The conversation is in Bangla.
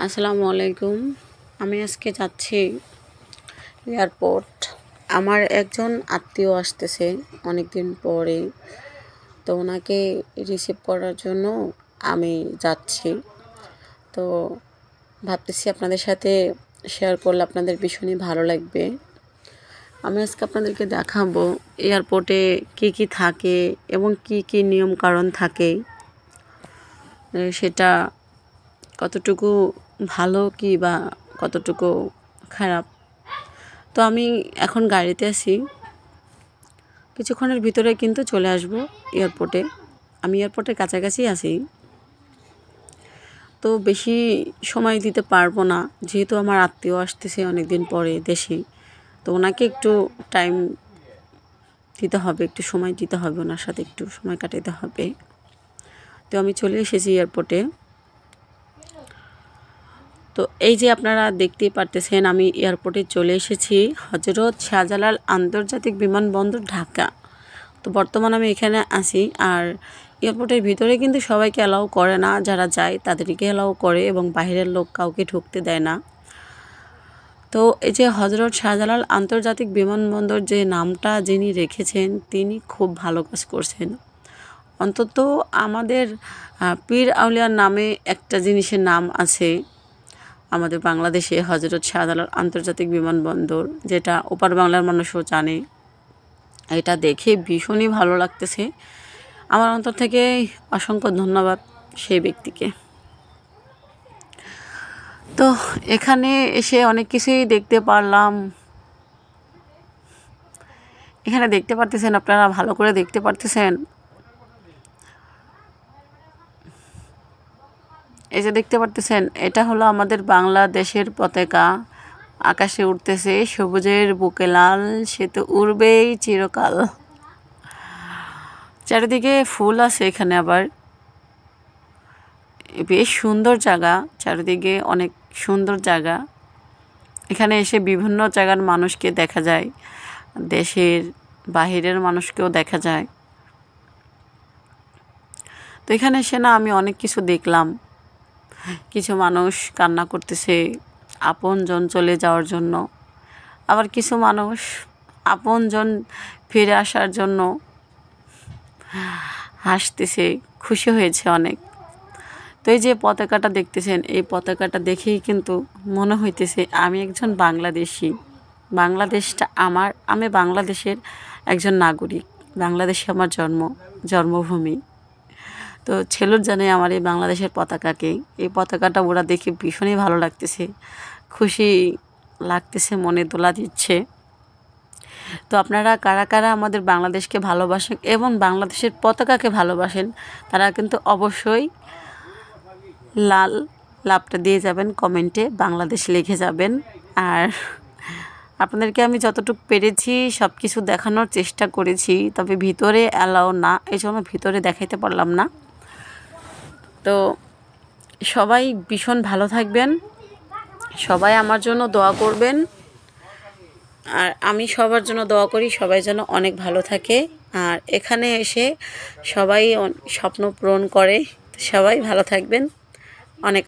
আসসালামু আলাইকুম। আমি আজকে যাচ্ছি এয়ারপোর্ট। আমার একজন আত্মীয় আসতেছে অনেক দিন পরে, তো ওনাকে রিসিভ করার জন্য আমি যাচ্ছি। তো ভাবতেছি আপনাদের সাথে শেয়ার করলে আপনাদের ভীষণই ভালো লাগবে। আমি আজকে আপনাদেরকে দেখাবো এয়ারপোর্টে কি কি থাকে এবং কি কি নিয়ম কানুন থাকে, সেটা কতটুকু ভালো কি বা কতটুকু খারাপ। তো আমি এখন গাড়িতে আছি, কিছুক্ষণের ভিতরে কিন্তু চলে আসব এয়ারপোর্টে। আমি এয়ারপোর্টের কাছাকাছি আছি, তো বেশি সময় দিতে পারবো না, যেহেতু আমার আত্মীয় আসতেছে অনেক দিন পরে দেশে। তো ওনাকে একটু টাইম দিতে হবে, একটু সময় দিতে হবে, ওনার সাথে একটু সময় কাটাতে হবে। তো আমি চলে এসেছি এয়ারপোর্টে। তো এই যে আপনারা দেখতেই পারতেছেন, আমি এয়ারপোর্টে চলে এসেছি, হযরত শাহজালাল আন্তর্জাতিক বিমানবন্দর, ঢাকা। তো বর্তমানে আমি এখানে আছি। আর এয়ারপোর্টের ভিতরে কিন্তু সবাইকে অ্যালাউ করে না, যারা যায় তাদেরকে অ্যালাউ করে এবং বাইরের লোক কাউকে ঢুকতে দেয় না। তো এই যে হযরত শাহজালাল আন্তর্জাতিক বিমানবন্দর যে নামটা যিনি রেখেছেন, তিনি খুব ভালো কাজ করছেন। অন্তত আমাদের পীর আউলিয়ার নামে একটা জিনিসের নাম আছে আমাদের বাংলাদেশে, হযরত শাহজালাল আন্তর্জাতিক বিমানবন্দর, যেটা ওপার বাংলার মানুষও জানে। এটা দেখে ভীষণই ভালো লাগতেছে। আমার অন্তর থেকে অসংখ্য ধন্যবাদ সেই ব্যক্তিকে। তো এখানে এসে অনেক কিছুই দেখতে পারলাম। এখানে দেখতে পারতেছেন, আপনারা ভালো করে দেখতে পারতেছেন। এই যে দেখতে পারতেছেন, এটা হলো আমাদের বাংলাদেশের পতাকা, আকাশে উঠতেছে, সবুজের বুকে লাল, সে তো উড়বেই চিরকাল। চারিদিকে ফুল আছে এখানে, আবার বেশ সুন্দর জায়গা, চারিদিকে অনেক সুন্দর জায়গা। এখানে এসে বিভিন্ন জায়গার মানুষকে দেখা যায়, দেশের বাহিরের মানুষকেও দেখা যায়। তো এখানে এসে না আমি অনেক কিছু দেখলাম। কিছু মানুষ কান্না করতেছে আপনজন চলে যাওয়ার জন্য, আবার কিছু মানুষ আপনজন ফিরে আসার জন্য হাসতেছে, খুশি হয়েছে অনেক। তো এই যে পতাকাটা দেখতেছেন, এই পতাকাটা দেখেই কিন্তু মনে হইতেছে আমি একজন বাংলাদেশি। বাংলাদেশটা আমার, আমি বাংলাদেশের একজন নাগরিক, বাংলাদেশে আমার জন্মভূমি। তো ছেলের জানে আমার এই বাংলাদেশের পতাকাকে, এই পতাকাটা ওরা দেখে ভীষণই ভালো লাগতেছে, খুশি লাগতেছে, মনে দোলা দিচ্ছে। তো আপনারা কারা কারা আমাদের বাংলাদেশকে ভালোবাসেন এবং বাংলাদেশের পতাকাকে ভালোবাসেন, তারা কিন্তু অবশ্যই লাল লাভটা দিয়ে যাবেন, কমেন্টে বাংলাদেশ লিখে যাবেন। আর আপনাদেরকে আমি যতটুকু পেরেছি সব কিছু দেখানোর চেষ্টা করেছি, তবে ভিতরে অ্যালাউ না, এই জন্য ভিতরে দেখাইতে পারলাম না। তো সবাই ভীষণ ভালো থাকবেন, সবাই আমার জন্য দোয়া করবেন, আর আমি সবার জন্য দোয়া করি, সবাই যেন অনেক ভালো থাকে আর এখানে এসে সবাই স্বপ্ন পূরণ করে। সবাই ভালো থাকবেন, অনেক